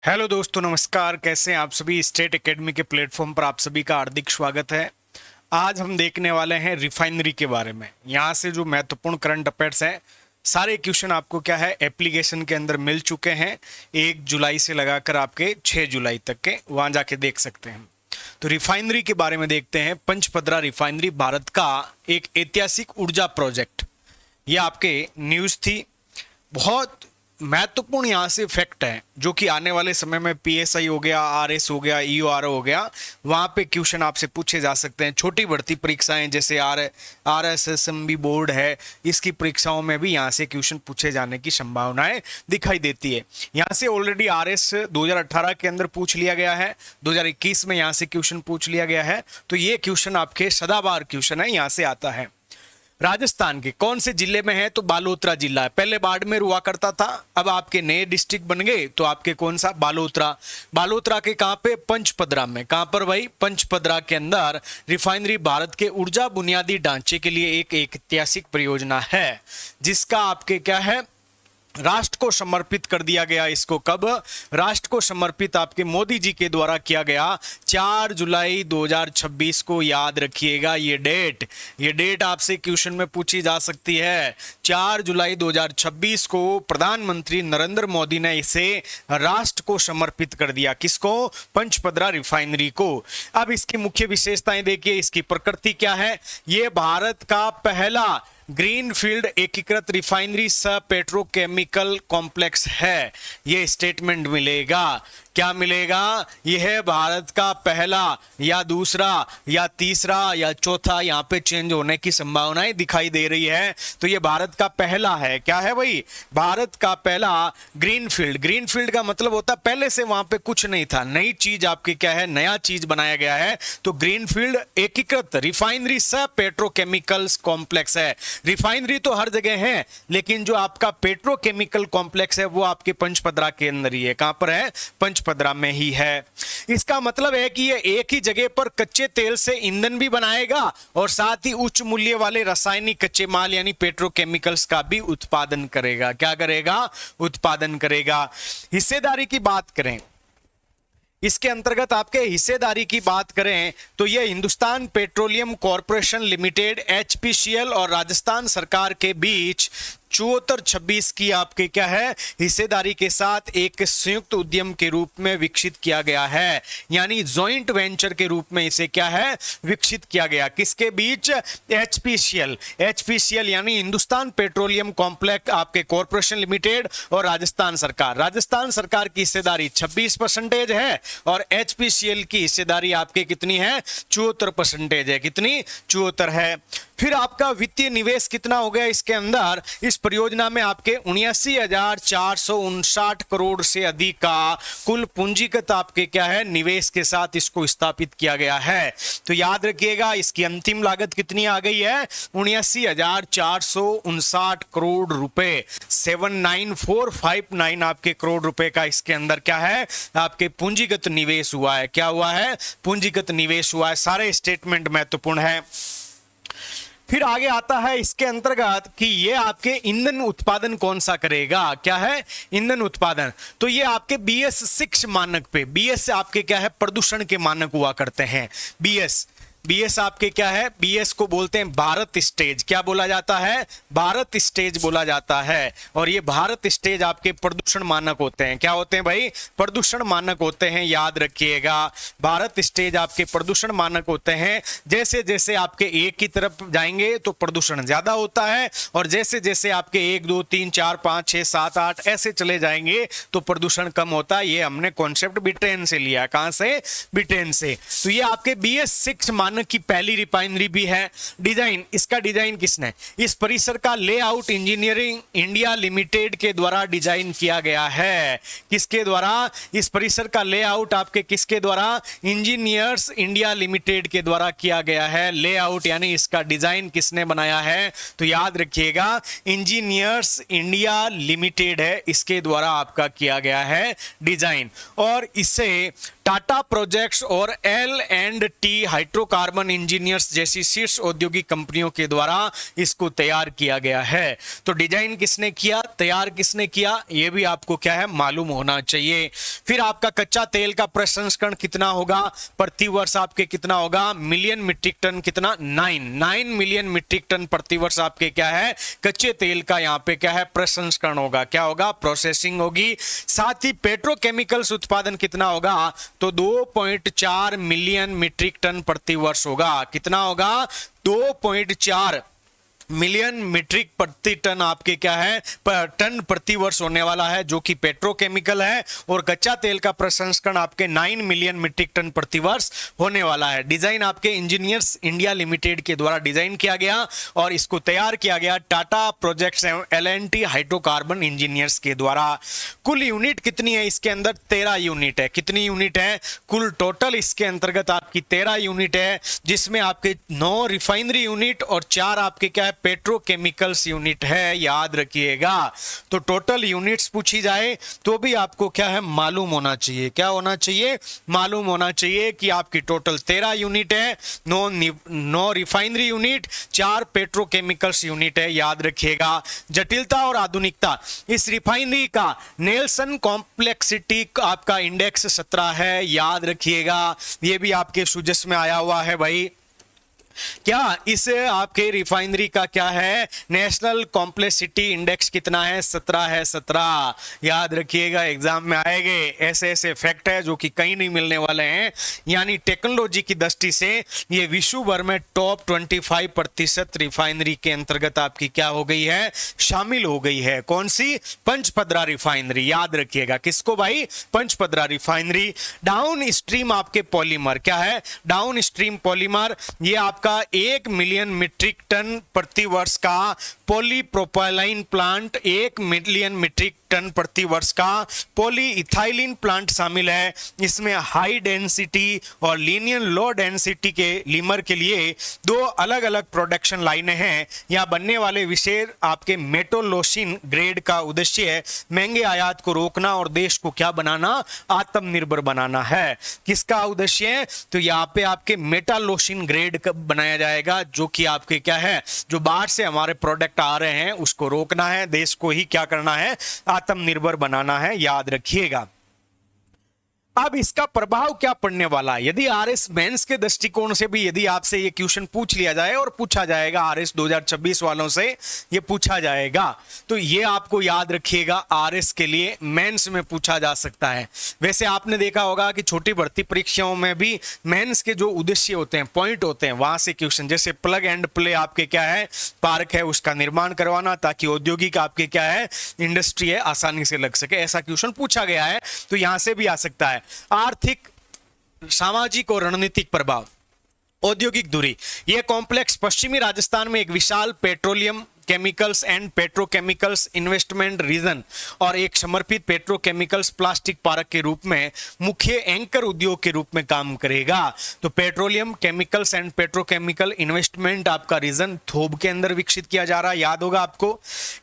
Hello दोस्तों, नमस्कार। कैसे हैं आप सभी। स्टेट एकेडमी के प्लेटफॉर्म पर आप सभी का हार्दिक स्वागत है। आज हम देखने वाले हैं रिफाइनरी के बारे में। यहाँ से जो महत्वपूर्ण करंट अफेयर्स हैं, सारे क्वेश्चन आपको क्या है एप्लीकेशन के अंदर मिल चुके हैं। 1 जुलाई से लगाकर आपके 6 जुलाई तक के, वहाँ जाके देख सकते हैं। तो रिफाइनरी के बारे में देखते हैं। पंचपदरा रिफाइनरी भारत का एक ऐतिहासिक ऊर्जा प्रोजेक्ट, ये आपके न्यूज़ थी। बहुत महत्वपूर्ण यहाँ से फैक्ट है जो कि आने वाले समय में पीएसआई हो गया, आरएस हो गया, ईओआरओ हो गया, वहाँ पे क्वेश्चन आपसे पूछे जा सकते हैं। छोटी बढ़ती परीक्षाएं जैसे आरएसएसएमबी बोर्ड है, इसकी परीक्षाओं में भी यहाँ से क्वेश्चन पूछे जाने की संभावनाएं दिखाई देती है। यहाँ से ऑलरेडी आरएस 2018 के अंदर पूछ लिया गया है, 2021 में यहाँ से क्वेश्चन पूछ लिया गया है। तो ये क्वेश्चन आपके सदाबहार क्वेश्चन है, यहाँ से आता है। राजस्थान के कौन से जिले में है? तो बालोतरा जिला है। पहले बाड़मेर हुआ करता था, अब आपके नए डिस्ट्रिक्ट बन गए, तो आपके कौन सा? बालोतरा। बालोतरा के कहां पे? पंचपदरा में। कहां पर भाई? पंचपदरा के अंदर रिफाइनरी भारत के ऊर्जा बुनियादी ढांचे के लिए एक ऐतिहासिक परियोजना है, जिसका आपके क्या है राष्ट्र को समर्पित कर दिया गया। इसको कब राष्ट्र को समर्पित आपके मोदी जी के द्वारा किया गया? 4 जुलाई 2026 को। याद रखिएगा ये डेट आपसे क्वेश्चन में पूछी जा सकती है। 4 जुलाई 2026 को प्रधानमंत्री नरेंद्र मोदी ने इसे राष्ट्र को समर्पित कर दिया। किसको? पंचपदरा रिफाइनरी को। अब इसकी मुख्य विशेषताएं देखिए, इसकी प्रकृति क्या है। ये भारत का पहला ग्रीनफील्ड एकीकृत रिफाइनरी सह पेट्रोकेमिकल कॉम्प्लेक्स है। यह स्टेटमेंट मिलेगा। क्या मिलेगा? यह भारत का पहला या दूसरा या तीसरा या चौथा, यहां पे चेंज होने की संभावनाएं दिखाई दे रही है। तो यह भारत का पहला है। क्या है भाई? भारत का पहला ग्रीनफील्ड। ग्रीनफील्ड का मतलब होता है पहले से वहां पे कुछ नहीं था, नई चीज आपकी क्या है, नया चीज बनाया गया है। तो ग्रीनफील्ड एकीकृत रिफाइनरी सह पेट्रोकेमिकल्स कॉम्प्लेक्स है। रिफाइनरी तो हर जगह है, लेकिन जो आपका पेट्रोकेमिकल कॉम्प्लेक्स है वो आपके पंचपदरा के अंदर ही है। कहां पर है? पंचपदरा में ही है। इसका मतलब है कि ये एक ही जगह पर कच्चे तेल से ईंधन भी बनाएगा और साथ ही उच्च मूल्य वाले रासायनिक कच्चे माल यानी पेट्रोकेमिकल्स का भी उत्पादन करेगा। क्या करेगा? उत्पादन करेगा। हिस्सेदारी की बात करें, इसके अंतर्गत आपके हिस्सेदारी की बात करें तो यह Hindustan petroleum corporation limited HPCL और राजस्थान सरकार के बीच 74-26 की आपके क्या है हिस्सेदारी के साथ एक संयुक्त उद्यम के रूप में विकसित किया गया है। यानी जॉइंट वेंचर के रूप में इसे क्या है विकसित किया गया। किसके बीच? एचपीसीएल यानी हिंदुस्तान पेट्रोलियम कॉम्प्लेक्स आपके कॉरपोरेशन लिमिटेड और राजस्थान सरकार। राजस्थान सरकार की हिस्सेदारी 26% है और एचपीसीएल की हिस्सेदारी आपके कितनी है? 74% है। कितनी? 74 है। फिर आपका वित्तीय निवेश कितना हो गया इसके अंदर? इस परियोजना में आपके 79,459 करोड़ से अधिक का कुल पूंजीगत आपके क्या है निवेश के साथ इसको स्थापित किया गया है। तो याद रखिएगा इसकी अंतिम लागत कितनी आ गई है? 79,459 करोड़ रुपए। 79459 आपके करोड़ रुपए का इसके अंदर क्या है आपके पूंजीगत निवेश हुआ है। क्या हुआ है? पूंजीगत निवेश हुआ है। सारे स्टेटमेंट महत्वपूर्ण है। फिर आगे आता है इसके अंतर्गत कि ये आपके ईंधन उत्पादन कौन सा करेगा। क्या है? ईंधन उत्पादन। तो ये आपके BS6 मानक पे, BS आपके क्या है प्रदूषण के मानक हुआ करते हैं। BS आपके क्या है? BS को बोलते हैं भारत स्टेज। क्या बोला जाता है? भारत स्टेज बोला जाता है। और ये भारत स्टेज आपके प्रदूषण मानक होते हैं। क्या होते हैं भाई? प्रदूषण मानक होते हैं। याद रखिएगा भारत स्टेज आपके प्रदूषण मानक होते हैं। जैसे जैसे आपके एक की तरफ जाएंगे तो प्रदूषण ज्यादा होता है और जैसे जैसे आपके 1 2 3 4 5 6 7 8 ऐसे चले जाएंगे तो प्रदूषण कम होता है। ये हमने कॉन्सेप्ट ब्रिटेन से लिया। कहां से? ब्रिटेन से। तो ये आपके BS6 मानक की पहली रिफाइनरी भी है। डिजाइन, इसका डिजाइन किसने? इस परिसर का लेआउट इंजीनियरिंग इंडिया लिमिटेड के द्वारा डिजाइन किया गया है। किसके द्वारा? इस परिसर का लेआउट आपके किसके द्वारा? इंजीनियर्स इंडिया लिमिटेड के द्वारा किया गया है। लेआउट यानी इसका डिजाइन किसने बनाया है? तो याद रखिएगा इंजीनियर्स इंडिया लिमिटेड है, इसके द्वारा आपका किया गया है डिजाइन। और इसे टाटा प्रोजेक्ट्स और L&T हाइड्रोकार्बन इंजीनियर्स जैसी शीर्ष औद्योगिक कंपनियों के द्वारा इसको तैयार किया गया है। तो डिजाइन किसने किया, तैयार किसने किया, यह भी आपको क्या है मालूम होना चाहिए। फिर आपका कच्चा तेल का प्रसंस्करण कितना होगा, प्रति वर्ष आपके कितना होगा, मिलियन मीट्रिक टन, कितना 9 मिलियन मीट्रिक टन प्रति वर्ष आपके क्या है कच्चे तेल का यहाँ पे क्या है प्रसंस्करण होगा, क्या होगा, प्रोसेसिंग होगी। साथ ही पेट्रोकेमिकल्स उत्पादन कितना होगा, तो 2.4 मिलियन मीट्रिक टन प्रति वर्ष होगा। कितना होगा, 2.4 मिलियन मीट्रिक प्रति टन आपके क्या है टन प्रति वर्ष होने वाला है, जो कि पेट्रोकेमिकल है। और कच्चा तेल का प्रसंस्करण आपके 9 मिलियन मीट्रिक टन प्रति वर्ष होने वाला है। डिजाइन आपके इंजीनियर्स इंडिया लिमिटेड के द्वारा डिजाइन किया गया और इसको तैयार किया गया टाटा प्रोजेक्ट्स एवं L&T हाइड्रोकार्बन इंजीनियर्स के द्वारा। कुल यूनिट कितनी है इसके अंदर, 13 यूनिट है। कितनी यूनिट है, कुल टोटल इसके अंतर्गत आपकी 13 यूनिट है, जिसमें आपके 9 रिफाइनरी यूनिट और 4 आपके क्या है पेट्रोकेमिकल्स यूनिट है, याद रखिएगा। तो टोटल यूनिट्स पूछी जाए तो भी आपको क्या है मालूम होना चाहिए, क्या होना चाहिए, मालूम होना चाहिए कि आपकी टोटल 13 यूनिट है, 9 रिफाइनरी यूनिट, 4 पेट्रोकेमिकल्स यूनिट है, याद रखिएगा। जटिलता और आधुनिकता, इस रिफाइनरी का नेल्सन कॉम्प्लेक्सिटी आपका इंडेक्स 17 है, याद रखिएगा। ये भी आपके सुजस में आया हुआ है भाई। क्या इस आपके रिफाइनरी का क्या है नेशनल कॉम्प्लेक्सिटी इंडेक्स कितना है, 17 है, 17, याद रखिएगा, एग्जाम में आएंगे। ऐसे ऐसे फैक्ट है जो कि कहीं नहीं मिलने वाले हैं। यानी टेक्नोलॉजी की दृष्टि से ये विश्व भर में टॉप 25% रिफाइनरी के अंतर्गत आपकी क्या हो गई है, शामिल हो गई है। कौन सी, पंचपदरा रिफाइनरी, याद रखिएगा। किसको भाई, पंचपदरा रिफाइनरी। डाउन स्ट्रीम आपके पॉलीमर क्या है, डाउन स्ट्रीम पॉलीमर, ये आपका 1 मिलियन मीट्रिक टन प्रति वर्ष का polypropylene plant, 1 million metric ton प्रति वर्ष का पॉलीइथाइलिन प्लांट शामिल है। इसमें हाई डेंसिटी और लीनियर लो डेंसिटी के लीमर के लिए 2 अलग अलग प्रोडक्शन लाइनें हैं। यहाँ बनने वाले विशेष आपके मेटोलोसिन ग्रेड का उद्देश्य है महंगे आयात को रोकना और देश को क्या बनाना, आत्मनिर्भर बनाना है। किसका उद्देश्य है, तो यहाँ पे आपके मेटालोसिन ग्रेड बनाया जाएगा, जो कि आपके क्या है, जो बाहर से हमारे प्रोडक्ट आ रहे हैं उसको रोकना है, देश को ही क्या करना है, आत्मनिर्भर बनाना है, याद रखिएगा। अब इसका प्रभाव क्या पड़ने वाला है, यदि आरएस मेंस के दृष्टिकोण से भी यदि आपसे ये क्वेश्चन पूछ लिया जाए, और पूछा जाएगा आरएस 2026 वालों से ये पूछा जाएगा, तो ये आपको याद रखिएगा आरएस के लिए मेंस में पूछा जा सकता है। वैसे आपने देखा होगा कि छोटी भर्ती परीक्षाओं में भी मेंस के जो उद्देश्य होते हैं, पॉइंट होते हैं, वहां से क्वेश्चन, जैसे प्लग एंड प्ले आपके क्या है पार्क है, उसका निर्माण करवाना ताकि औद्योगिक आपके क्या है इंडस्ट्री है आसानी से लग सके, ऐसा क्वेश्चन पूछा गया है, तो यहां से भी आ सकता है। आर्थिक, सामाजिक और रणनीतिक प्रभाव, औद्योगिक दूरी, यह कॉम्प्लेक्स पश्चिमी राजस्थान में एक विशाल petroleum chemicals and petrochemicals investment region और एक समर्पित पेट्रोकेमिकल्स प्लास्टिक पार्क के रूप में मुख्य एंकर उद्योग के रूप में काम करेगा। तो petroleum chemicals and petrochemical investment आपका रीजन थोब के अंदर विकसित किया जा रहा है, याद होगा आपको।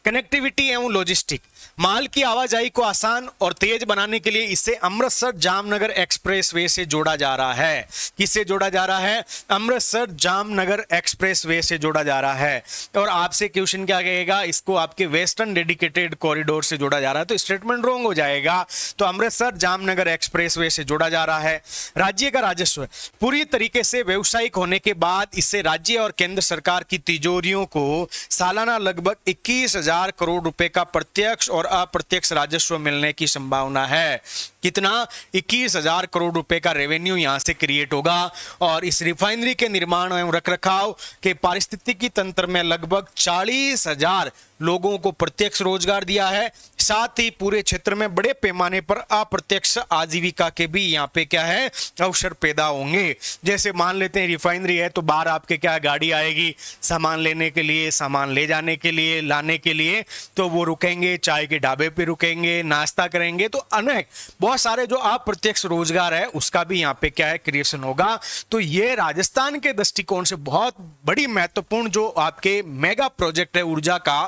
कनेक्टिविटी एवं लॉजिस्टिक, माल की आवाजाही को आसान और तेज बनाने के लिए इसे अमृतसर जामनगर एक्सप्रेसवे से जोड़ा जा रहा है। किससे जोड़ा जा रहा है, अमृतसर जामनगर एक्सप्रेसवे से जोड़ा जा रहा है। और आपसे क्वेश्चन क्या कहेगा, इसको आपके वेस्टर्न डेडिकेटेड कॉरिडोर से जोड़ा जा रहा है, तो स्टेटमेंट रॉन्ग हो जाएगा। तो अमृतसर जामनगर एक्सप्रेसवे से जोड़ा जा रहा है। राज्य का राजस्व पूरी तरीके से व्यवसायिक होने के बाद इससे राज्य और केंद्र सरकार की तिजोरियों को सालाना लगभग 21,000 करोड़ रुपए का प्रत्यक्ष और अप्रत्यक्ष राजस्व मिलने की संभावना है। कितना, 21,000 करोड़ रुपए का रेवेन्यू यहां से क्रिएट होगा। और इस रिफाइनरी के निर्माण एवं रखरखाव के पारिस्थितिकी तंत्र में लगभग 40,000 लोगों को प्रत्यक्ष रोजगार दिया है। साथ ही पूरे क्षेत्र में बड़े पैमाने पर अप्रत्यक्ष आजीविका के भी यहाँ पे क्या है अवसर पैदा होंगे। जैसे मान लेते हैं रिफाइनरी है तो बाहर आपके क्या गाड़ी आएगी सामान लेने के लिए, सामान ले जाने के लिए, लाने के लिए, तो वो रुकेंगे, चाय के ढाबे पे रुकेंगे, नाश्ता करेंगे। तो अनेक बहुत सारे जो अप्रत्यक्ष रोजगार है उसका भी यहाँ पे क्या है क्रिएशन होगा। तो ये राजस्थान के दृष्टिकोण से बहुत बड़ी महत्वपूर्ण जो आपके मेगा प्रोजेक्ट है ऊर्जा का,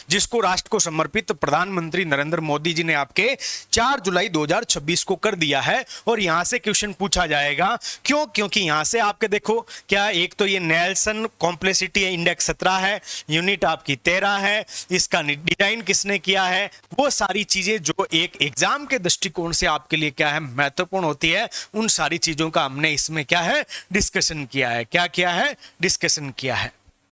जिसको राष्ट्र को समर्पित प्रधानमंत्री नरेंद्र मोदी जी ने आपके 4 जुलाई 2026 को कर दिया है। और यहां से क्वेश्चन पूछा जाएगा, क्यों? क्योंकि यहां से आपके देखो क्या, एक तो ये नेल्सन कॉम्प्लेक्सिटी इंडेक्स 17 है, यूनिट आपकी 13 है, इसका डिजाइन किसने किया है, वो सारी चीजें जो एक एग्जाम के दृष्टिकोण से आपके लिए क्या है महत्वपूर्ण होती है, उन सारी चीजों का हमने इसमें क्या है डिस्कशन किया है। क्या किया है? डिस्कशन किया है।